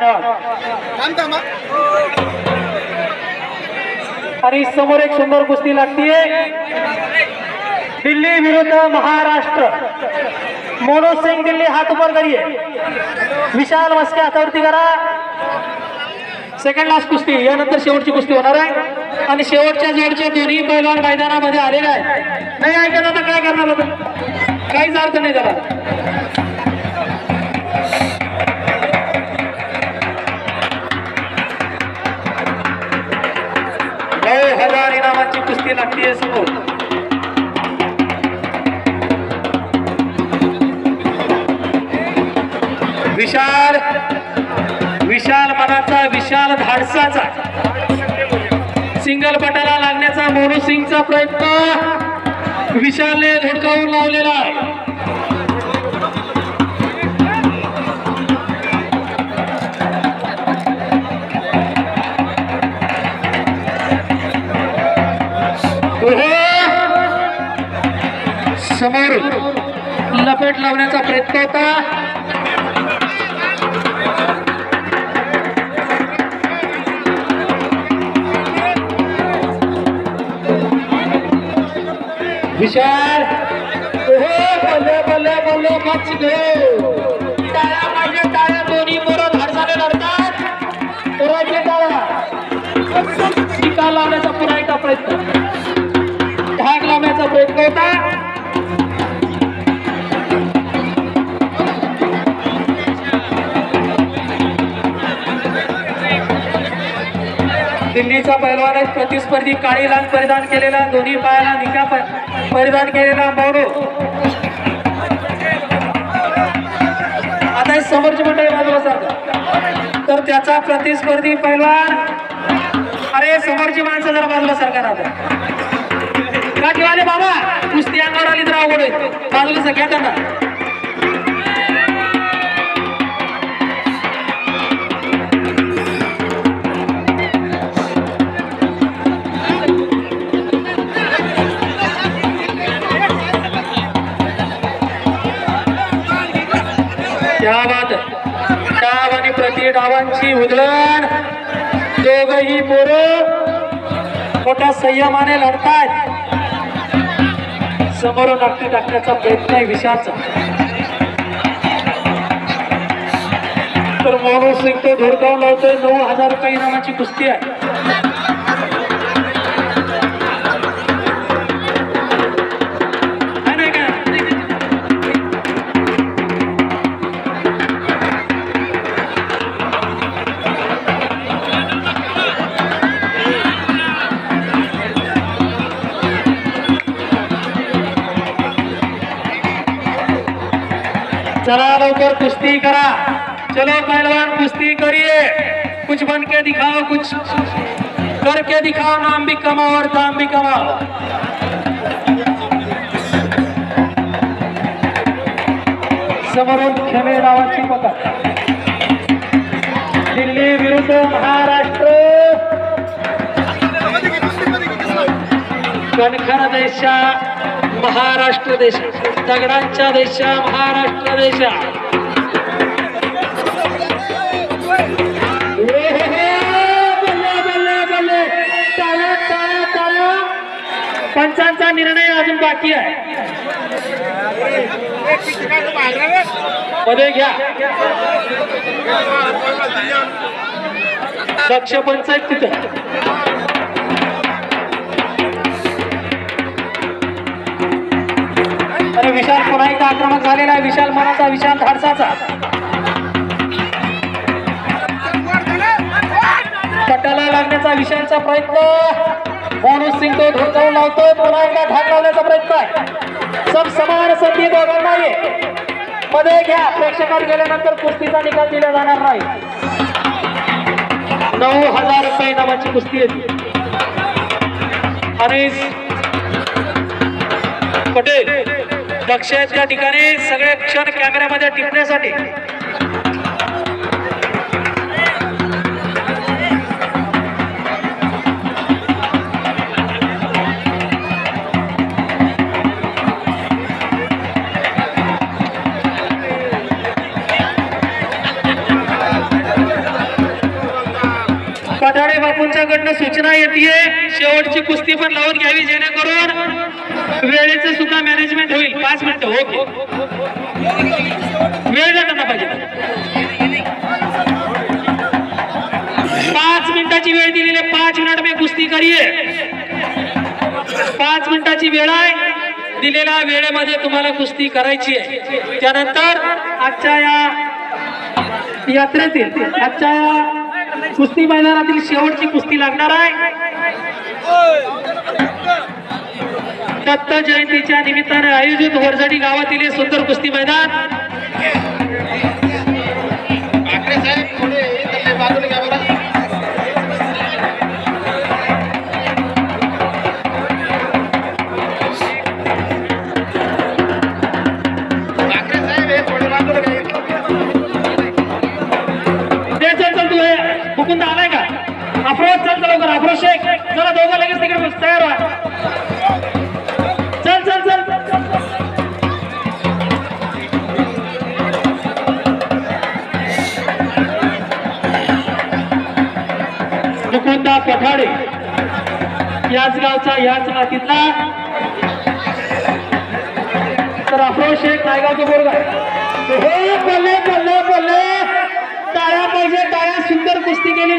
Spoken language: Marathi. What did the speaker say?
धन्यवाद। आणि समोर एक सुंदर कुस्ती लागतीये दिल्ली विरुद्ध महाराष्ट्र। मोनू सिंग दिल्ली हात ऊपर करिए, विशाल मस्के हातावरती करा। सेकंड लास्ट कुस्ती, यानंतर शेवटची कुस्ती होणार आहे आणि शेवटच्या जोडचे दोन्ही पैलवान मैदानामध्ये आलेले आहेत। नाही ऐकत आता काय करणार होतं, काहीच अर्थ नाही त्याला। 9,000 इनामाची कुस्ती लागतीये समोर। विशाल विशाल मनाचा, विशाल धाडसाचा, सिंगल पटाला लागण्याचा मोनू सिंगचा प्रयत्न विशालने धडकावून लावलेला आहे। समोर लपेट लावण्याचा प्रयत्न होता, विशाल बल्ले बल्ले बल्ले मच गयो। टाळ्या पाहिजे, टाळ्या, दोन्ही पोरं धाडसाने लढतात। पोरांची टाळ्या, निकाल लावण्याचा पुन्हा एकदा प्रयत्न, ढाक लावण्याचा प्रयत्न होता। दिल्लीचा पैलवान आहे प्रतिस्पर्धी, काळी लांग परिधान केलेला, दोन्ही पायाला निका परिधान केलेला मोनू। आता समोरची मंडळी बाजूला सारखा, तर त्याचा प्रतिस्पर्धी पैलवान, अरे समोरची माणसं जरा बाजूला सारखा राहतात का किंवा बाबा, कुस्ती अंगावर आली तर अवघड होईल, बाजूला सगळ्या त्यांना। डाव आणि प्रति डावांची उधळण, दोघही पोरं मोठ्या संयमाने लढतायत। समोरून नक्की टाकण्याचा प्रयत्न आहे विशालचा, तर मोनू सिंग तो धुडकावून लावतोय। 9,000 रुपये इनामाची कुस्ती आहे। चला लवकर कुश्ती करा, चलो पहलवान कुश्ती करिए, कुछ बन के दिखाओ, कुछ करके दिखाओ, नाम भी कमाओ और दाम भी कमाओ। समोरून खेमे नावाची पकड, दिल्ली विरुद्ध महाराष्ट्र। कणखर देशा महाराष्ट्र देश, दगडांच्या देशा महाराष्ट्र देशा। टाळ्या टाळ्या टाळ्या, पंचांचा निर्णय अजून बाकी आहे, मध्ये घ्या। लक्ष पंचायत तिथं, अरे विशाल पुन्हा एकदा आक्रमक झालेला आहे, विशाल मनाचा, विशाल धाडसाचा। पटाला लागण्याचा विशालचा प्रयत्न, मोनू सिंग तो धुडकावून लावतोय, पुन्हा एकदा ढाक लावण्याचा प्रयत्न आहे। सब समान संधी दोघांना आहे, मध्ये घ्या, प्रेक्षकांनी गेल्यानंतर कुस्तीचा निकाल दिला जाणार नाही। 9,000 रुपये इनामाची कुस्ती आहे। आणि पटेल लक्ष आहेत त्या ठिकाणी, सगळे क्षण कॅमेऱ्यामध्ये टिपण्यासाठी। बापूंच्याकडनं सूचना येते शेवटची कुस्ती पण लावून घ्यावी जेणेकरून वेळेचं सुद्धा मॅनेजमेंट होईल. 5 मिनिटं. ओके, वेळ द्या त्यांना पाहिजे. 5 मिनिटाची वेळ दिलेली आहे. 5 मिनिट में कुस्ती करिये. 5 मिनिटाची वेळ आहे. दिलेल्या वेळेमध्ये तुम्हाला कुस्ती करायची आहे. त्यानंतर आजच्या या यात्रेतील आजच्या या कुस्ती मैदानातील शेवटची कुस्ती लागणार आहे. दत्त जयंतीच्या निमित्ताने आयोजित वरझडी गावातील हे सुंदर कुस्ती मैदान. मुकुंद आलाय का? अफरोज चल लवकर. अफरोज शेख जरा दोघं लगेच तिकडे बस. तयार व्हा. चल चल चल. मुकुंदा पठाडे याच गावचा याच मातीतला. तर अफरोज शेख नायगावचा पोरगा. हो, बोलले बोलले बोलले. टाळ्या पाहिजे, टाळ्या. सुंदर कुस्ती केली.